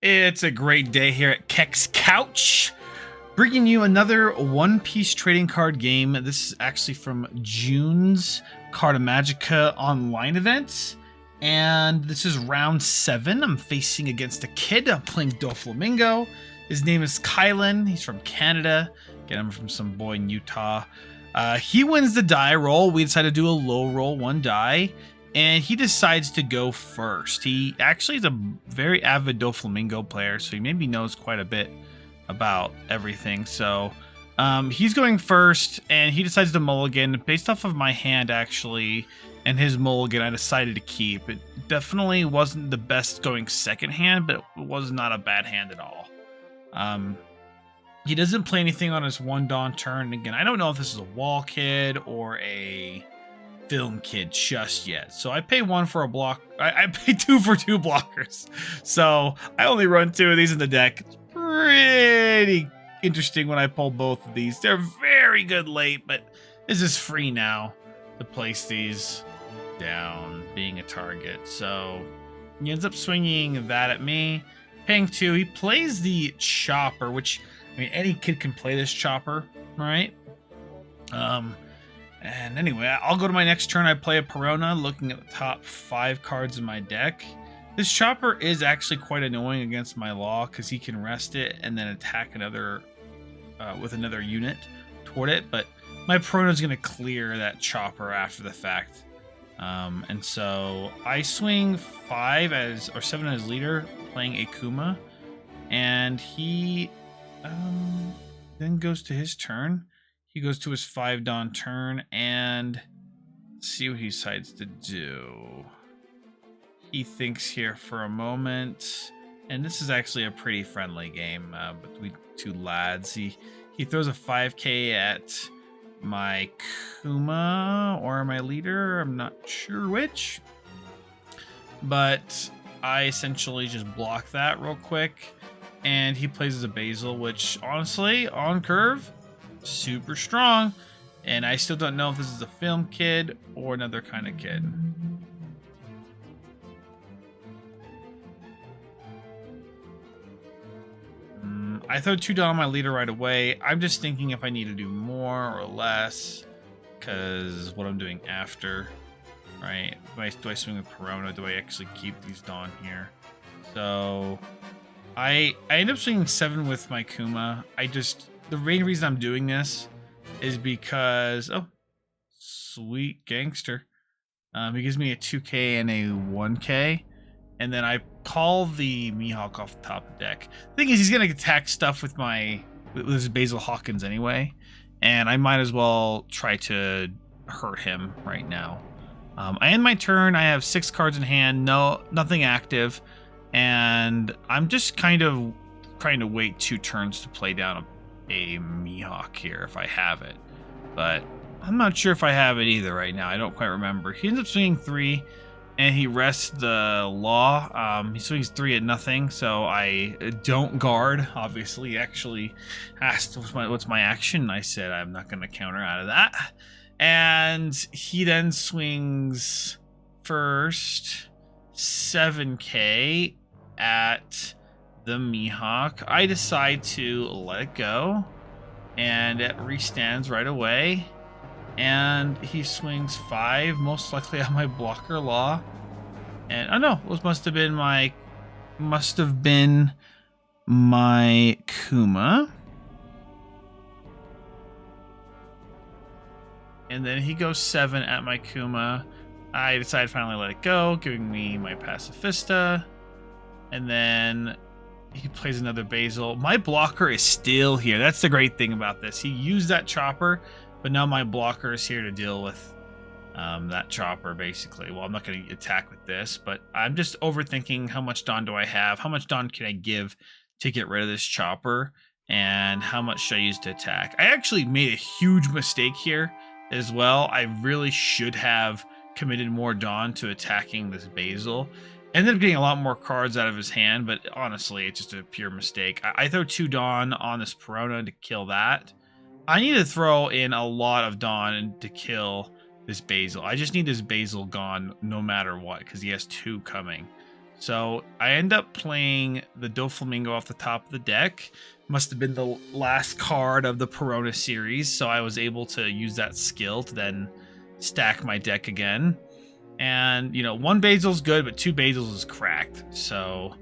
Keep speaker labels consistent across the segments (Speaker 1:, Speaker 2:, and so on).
Speaker 1: It's a great day here at Kek's Couch, bringing you another One Piece trading card game. This is actually from June's Carta Magica online event, and this is round 7. I'm facing against a kid. I'm playing Doflamingo. His name is Kylan. He's from Canada. Get him from some boy in Utah. He wins the die roll. We decided to do a low roll, 1 die. And he decides to go first. He actually is a very avid Doflamingo player, so he maybe knows quite a bit about everything. So he's going first, and he decides to mulligan. Based off of my hand, actually, and his mulligan, I decided to keep. It definitely wasn't the best going second hand, but it was not a bad hand at all. He doesn't play anything on his 1 Dawn turn. Again, I don't know if this is a wall kid or a film kid just yet, so I pay 1 for a block. I pay 2 for 2 blockers, so I only run 2 of these in the deck. It's pretty interesting when I pull both of these. They're very good late, but this is free now to place these down, being a target. So he ends up swinging that at me, paying 2. He plays the chopper, which, I mean, any kid can play this chopper, right? And anyway, I'll go to my next turn. I play a Perona, looking at the top 5 cards in my deck. This chopper is actually quite annoying against my law, because he can rest it and then attack another with another unit toward it. But my Perona is going to clear that chopper after the fact. And so I swing 5 or 7 as leader, playing a Kuma. And he then goes to his turn. He goes to his 5 Dawn turn, and let's see what he decides to do. He thinks here for a moment, and this is actually a pretty friendly game between 2 lads. He throws a 5k at my Kuma or my leader. I'm not sure which, but I essentially just block that real quick, and he plays as a Basil, which honestly, on curve, super strong. And I still don't know if this is a film kid or another kind of kid. I throw 2 down on my leader right away. I'm just thinking if I need to do more or less, because what I'm doing after, right? Do I swing with Perona? Do I actually keep these Dawn here? So I end up swinging 7 with my Kuma. The main reason I'm doing this is because, oh, sweet gangster. He gives me a 2k and a 1k, and then I call the Mihawk off the top of the deck. The thing is, he's going to attack stuff with his Basil Hawkins anyway, and I might as well try to hurt him right now. I end my turn. I have 6 cards in hand, nothing active, and I'm just kind of trying to wait 2 turns to play down a Mihawk here if I have it, but I'm not sure if I have it either right now. I don't quite remember. He ends up swinging 3, and he rests the law. He swings 3 at nothing, so I don't guard. Obviously, he actually asked what's my action. I said I'm not going to counter out of that, and he then swings first 7k at the Mihawk. I decide to let it go, and it restands right away, and he swings 5, most likely on my blocker law. And oh no, it must have been my Kuma. And then he goes 7 at my Kuma. I decide to finally let it go, giving me my Pacifista, and then he plays another Basil. My blocker is still here. That's the great thing about this. He used that chopper, but now my blocker is here to deal with that chopper, basically. Well, I'm not going to attack with this, but I'm just overthinking how much Dawn do I have? How much Dawn can I give to get rid of this chopper? And how much should I use to attack? I actually made a huge mistake here as well. I really should have committed more Dawn to attacking this Basil. Ended up getting a lot more cards out of his hand, but honestly, it's just a pure mistake. I throw 2 Dawn on this Perona to kill that. I need to throw in a lot of Dawn to kill this Basil. I just need this Basil gone no matter what, because he has 2 coming. So I end up playing the Doflamingo off the top of the deck. Must have been the last card of the Perona series, so I was able to use that skill to then stack my deck again. And, you know, 1 Basil's good, but 2 Basils is cracked. So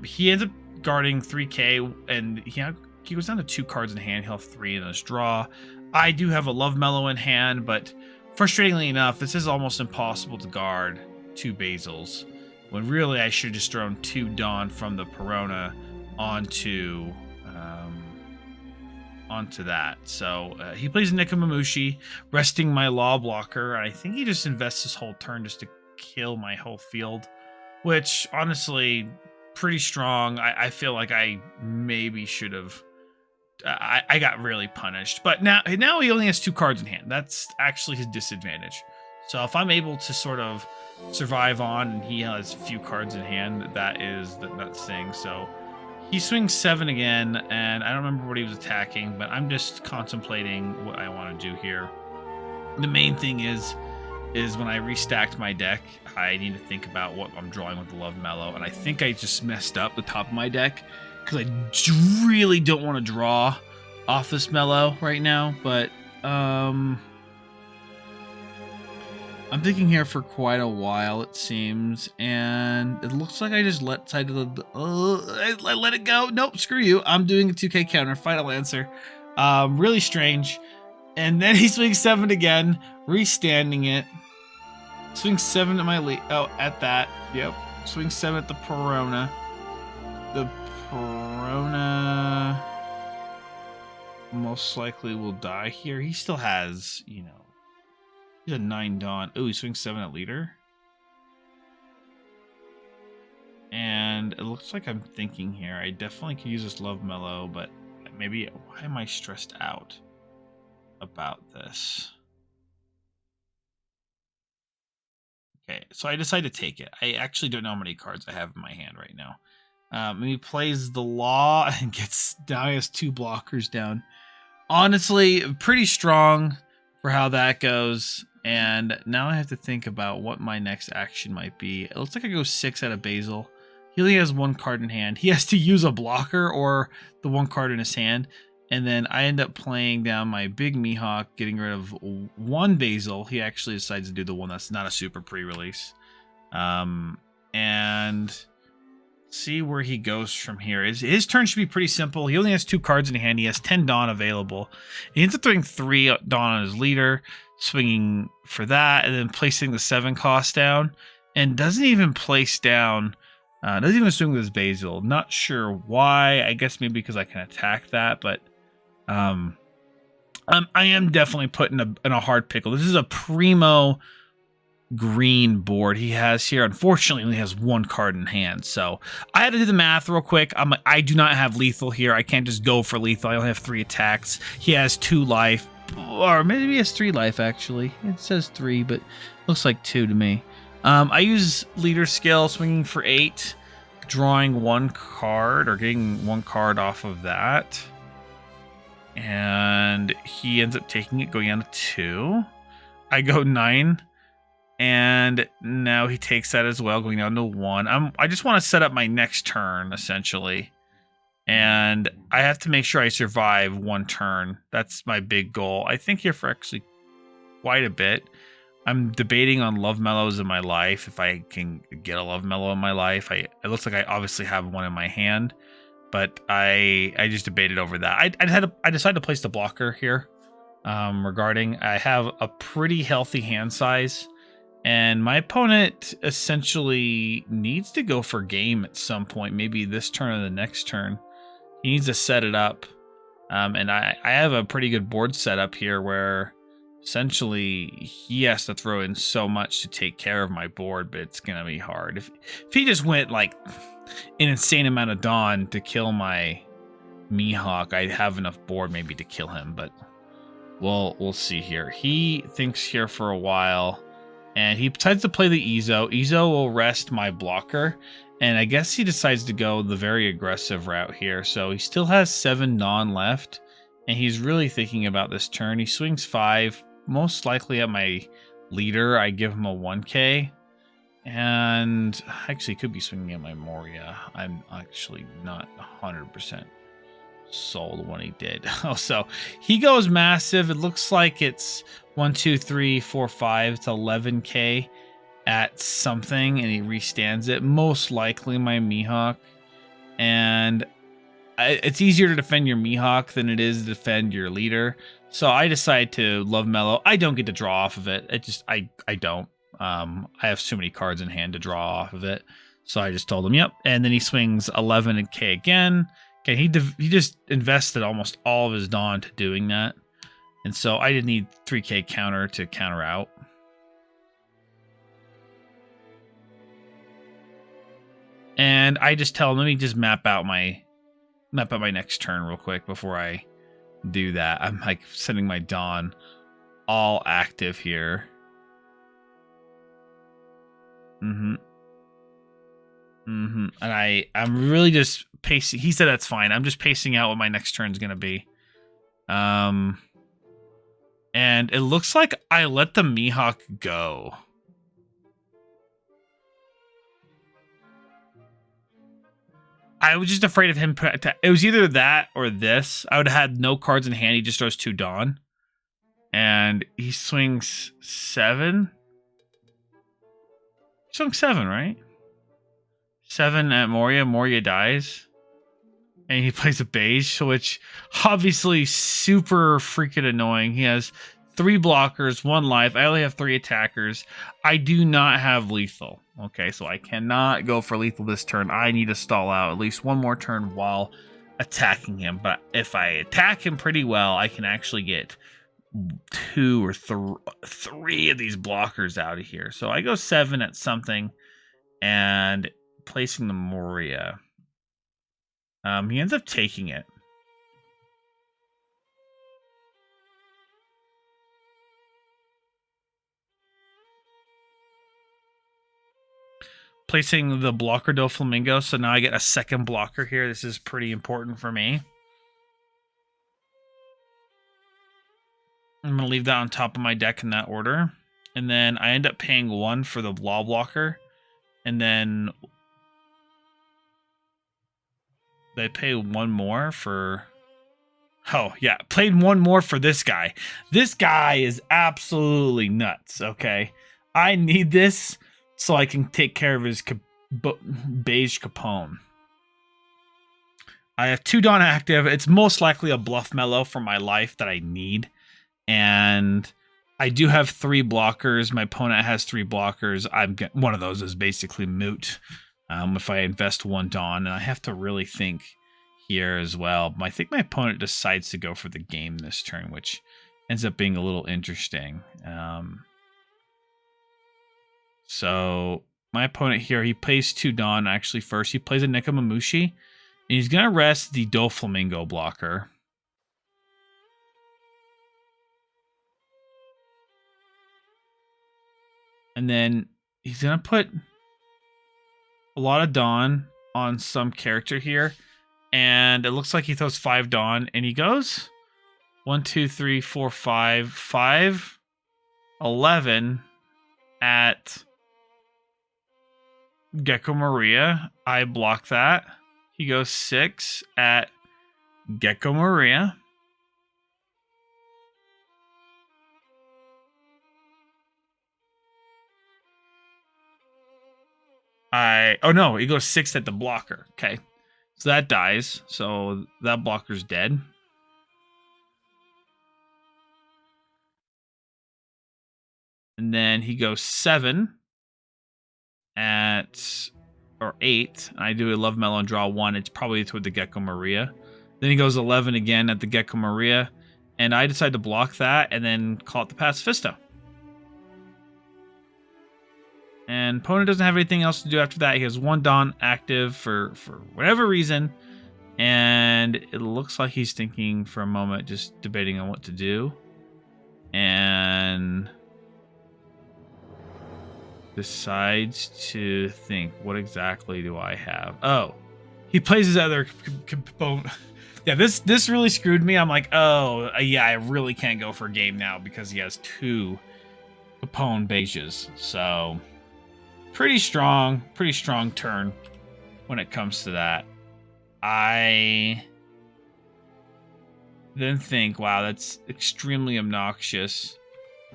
Speaker 1: he ends up guarding 3k, and he goes down to 2 cards in hand. He'll have 3 in his draw. I do have a Love Mellow in hand, but frustratingly enough, this is almost impossible to guard 2 Basils, when really I should have just thrown 2 Dawn from the Perona onto that. So he plays Nikamamushi, resting my Law Blocker. I think he just invests his whole turn just to kill my whole field, which honestly, pretty strong. I feel like I maybe should have. I got really punished, but now he only has 2 cards in hand. That's actually his disadvantage. So if I'm able to sort of survive on, and he has a few cards in hand, that is the nuts thing. So he swings 7 again, and I don't remember what he was attacking, but I'm just contemplating what I want to do here. The main thing is when I restacked my deck, I need to think about what I'm drawing with the Love Mellow, and I think I just messed up the top of my deck, because I really don't want to draw off this Mellow right now, but I'm thinking here for quite a while, it seems, and it looks like I just let I let it go. Nope, screw you. I'm doing a 2k counter, final answer. Really strange. And then he swings 7 again, restanding it. Swings 7 at my lead. Oh, at that. Yep. Swings 7 at the Perona. The Perona most likely will die here. He still has, you know, he's a 9 Dawn. Oh, he swings 7 at leader. And it looks like I'm thinking here. I definitely could use this Love Mellow, but maybe, why am I stressed out about this? Okay, so I decide to take it. I actually don't know how many cards I have in my hand right now. He plays the Law and now he has 2 blockers down. Honestly, pretty strong for how that goes. And now I have to think about what my next action might be. It looks like I go 6 out of Basil. He only has 1 card in hand. He has to use a blocker or the 1 card in his hand. And then I end up playing down my big Mihawk, getting rid of 1 Basil. He actually decides to do the one that's not a super pre-release. And see where he goes from here. His turn should be pretty simple. He only has 2 cards in hand. He has 10 Dawn available. He ends up throwing 3 Dawn on his leader, swinging for that, and then placing the 7 cost down. And doesn't even place down... doesn't even swing with his Basil. Not sure why. I guess maybe because I can attack that, but... I am definitely put in a hard pickle. This is a primo green board he has here. Unfortunately, he only has 1 card in hand, so I had to do the math real quick. I'm like, I do not have lethal here. I can't just go for lethal. I only have 3 attacks. He has 2 life, or maybe he has 3 life actually. It says 3, but looks like 2 to me. I use leader skill, swinging for 8, drawing 1 card or getting 1 card off of that. And he ends up taking it, going down to 2. I go 9, and now he takes that as well, going down to 1. I just want to set up my next turn, essentially. And I have to make sure I survive 1 turn. That's my big goal. I think here for actually quite a bit. I'm debating on Love Mellows in my life, if I can get a Love Mellow in my life. It looks like I obviously have 1 in my hand. But I just debated over that. I decided to place the blocker here. Regarding, I have a pretty healthy hand size, and my opponent essentially needs to go for game at some point. Maybe this turn or the next turn. He needs to set it up, and I have a pretty good board set up here where essentially he has to throw in so much to take care of my board, but it's gonna be hard. If he just went like an insane amount of Dawn to kill my Mihawk, I'd have enough board maybe to kill him, but we'll see here. He thinks here for a while, and he decides to play the Izo. Izo will rest my blocker, and I guess he decides to go the very aggressive route here. So he still has 7 Dawn left, and he's really thinking about this turn. He swings 5, most likely at my leader. I give him a 1k. And actually could be swinging at my Moria. I'm actually not 100% sold when he did. Oh, so he goes massive. It looks like it's 1, 2, 3, 4, 5. It's 11k at something, and he restands it. Most likely my Mihawk. And it's easier to defend your Mihawk than it is to defend your leader. So I decide to love Mellow. I don't get to draw off of it. I don't. I have so many cards in hand to draw off of it. So I just told him, yep. And then he swings 11k again. Okay, he just invested almost all of his Dawn to doing that. And so I didn't need 3k counter to counter out. And I just tell him, let me just map out my next turn real quick before I do that. I'm like setting my Dawn all active here. And I'm really just pacing. He said that's fine. I'm just pacing out what my next turn's gonna be. And it looks like I let the Mihawk go. I was just afraid of him. It was either that or this. I would have had no cards in hand. He just throws 2 Dawn. And he swings 7. He swings 7, right? 7 at Moria. Moria dies. And he plays a beige, which obviously super freaking annoying. He has 3 blockers, 1 life. I only have 3 attackers. I do not have lethal. Okay, so I cannot go for lethal this turn. I need to stall out at least 1 more turn while attacking him. But if I attack him pretty well, I can actually get 2 or 3 of these blockers out of here. So I go 7 at something and placing the Moria. He ends up taking it. Placing the blocker Doflamingo, so now I get a second blocker here. This is pretty important for me. I'm going to leave that on top of my deck in that order. And then I end up paying 1 for the law blocker. And then they pay 1 more for... Oh, yeah. Played 1 more for this guy. This guy is absolutely nuts, okay? I need this so I can take care of his beige Capone. I have 2 Dawn active. It's most likely a bluff mellow for my life that I need. And I do have 3 blockers. My opponent has 3 blockers. One of those is basically moot if I invest 1 Dawn. And I have to really think here as well. I think my opponent decides to go for the game this turn, which ends up being a little interesting. So my opponent here, he plays 2 Dawn actually first. He plays a Nekomamushi, and he's going to rest the Doflamingo blocker. And then he's going to put a lot of Dawn on some character here. And it looks like he throws 5 Dawn, and he goes 1, 2, 3, 4, 5, 5, 11 at Gecko Maria. I block that. He goes 6 at Gecko Maria. Oh no, he goes 6 at the blocker. Okay. So that dies. So that blocker's dead. And then he goes 7 at, or 8. I do a Love Mellow and draw 1. It's probably toward the Gecko Maria. Then he goes 11 again at the Gecko Maria. And I decide to block that and then call it the Pacifisto. And opponent doesn't have anything else to do after that. He has 1 Dawn active for whatever reason. And it looks like he's thinking for a moment, just debating on what to do. And decides to think, what exactly do I have? Oh, he plays his other component. Yeah, this really screwed me. I'm like, oh, yeah, I really can't go for a game now because he has 2 Capone beiges. So pretty strong turn when it comes to that. I then think, wow, that's extremely obnoxious.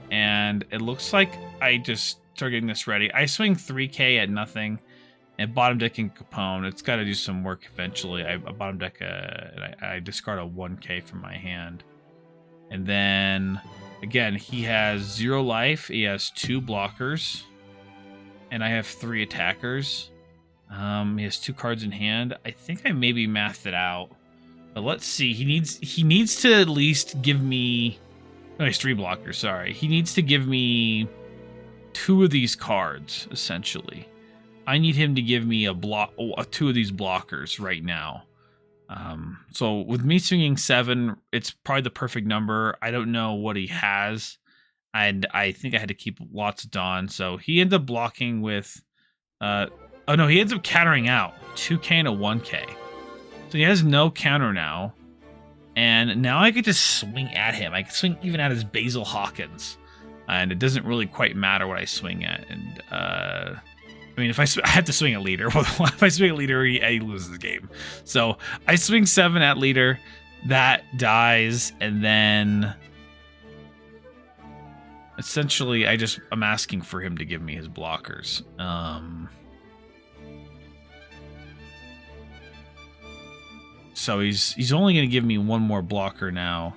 Speaker 1: And it looks like I just start getting this ready. I swing 3k at nothing and bottom decking Capone. It's got to do some work eventually. I bottom deck I discard a 1k from my hand. And then again, he has 0 life. He has 2 blockers. And I have 3 attackers. He has 2 cards in hand. I think I maybe mathed it out. But let's see. He needs to at least give me... No, he's 3 blockers, sorry. He needs to give me 2 of these cards, essentially. I need him to give me 2 of these blockers right now. So with me swinging 7, it's probably the perfect number. I don't know what he has. And I think I had to keep lots of Dawn. So he ends up blocking with... oh no, he ends up countering out 2k and a 1k. So he has no counter now. And now I could just swing at him. I can swing even at his Basil Hawkins. And it doesn't really quite matter what I swing at. And, I mean, if I have to swing at leader. Well, if I swing at leader, he loses the game. So I swing 7 at leader. That dies. And then... essentially, I'm asking for him to give me his blockers. So he's only going to give me 1 more blocker now,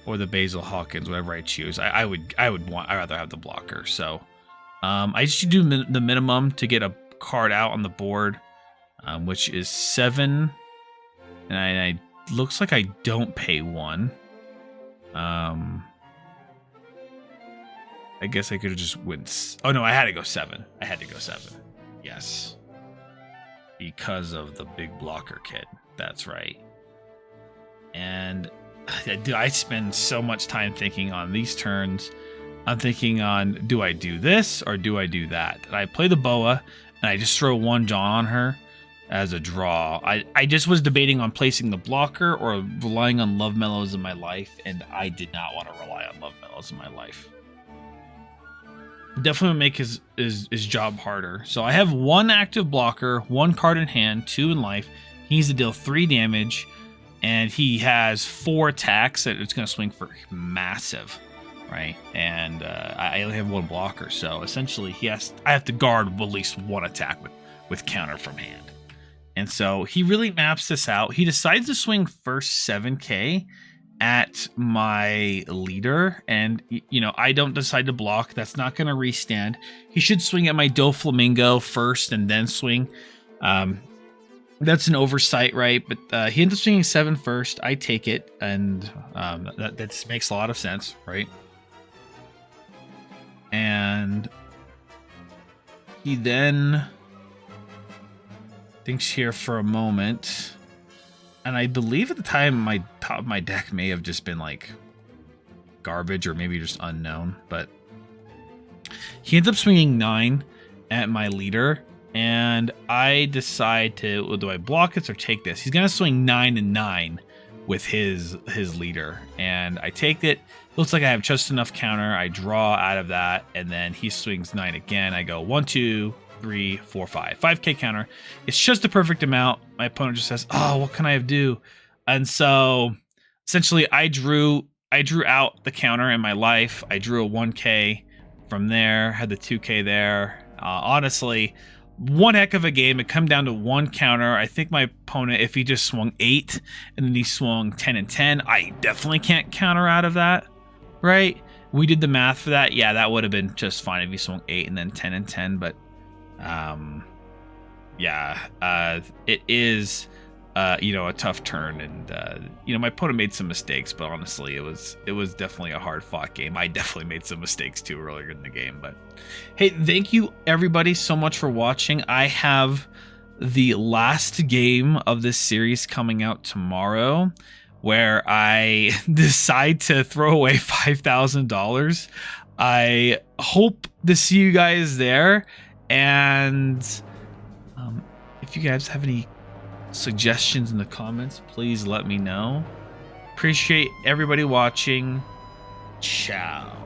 Speaker 1: or the Basil Hawkins, whatever I choose. I'd rather have the blocker. So I just do the minimum to get a card out on the board, which is 7, and I looks like I don't pay 1. I guess I could have just went... Oh, no, I had to go 7. Yes. Because of the big blocker kid. That's right. And I spend so much time thinking on these turns. I'm thinking on, do I do this or do I do that? And I play the Boa, and I just throw 1 John on her as a draw. I just was debating on placing the blocker or relying on Love Mellows in my life, and I did not want to rely on Love Mellows in my life. Definitely make his job harder. So I have 1 active blocker, 1 card in hand, 2 in life. He needs to deal 3 damage, and he has 4 attacks that it's going to swing for massive, right? And I only have 1 blocker, so essentially I have to guard at least 1 attack with counter from hand. And so he really maps this out. He decides to swing first 7k at my leader, and I don't decide to block. That's not going to restand. He should swing at my Doflamingo first and then swing. That's an oversight, right? But he ends up swinging 7 first. I take it, and that makes a lot of sense, right? And he then thinks here for a moment. And I believe at the time my top of my deck may have just been like garbage or maybe just unknown. But he ends up swinging 9 at my leader. And I decide to, do I block this or take this? He's going to swing 9 and 9 with his leader. And I take it. Looks like I have just enough counter. I draw out of that. And then he swings 9 again. I go 1, 2, 3, 4, 5. 5k counter. It's just the perfect amount. My opponent just says, oh, what can I do? And so essentially I drew out the counter in my life. I drew a 1k from there, had the 2k there. Honestly, one heck of a game. It come down to 1 counter. I think my opponent, if he just swung 8 and then he swung 10 and 10, I definitely can't counter out of that, right? We did the math for that. Yeah, that would have been just fine if he swung 8 and then 10 and 10, but it is a tough turn, and my opponent made some mistakes, but honestly it was definitely a hard fought game. I definitely made some mistakes too earlier in the game. But hey, thank you everybody so much for watching. I have the last game of this series coming out tomorrow, where I decide to throw away $5,000. I hope to see you guys there. And if you guys have any suggestions in the comments, please let me know. Appreciate everybody watching. Ciao.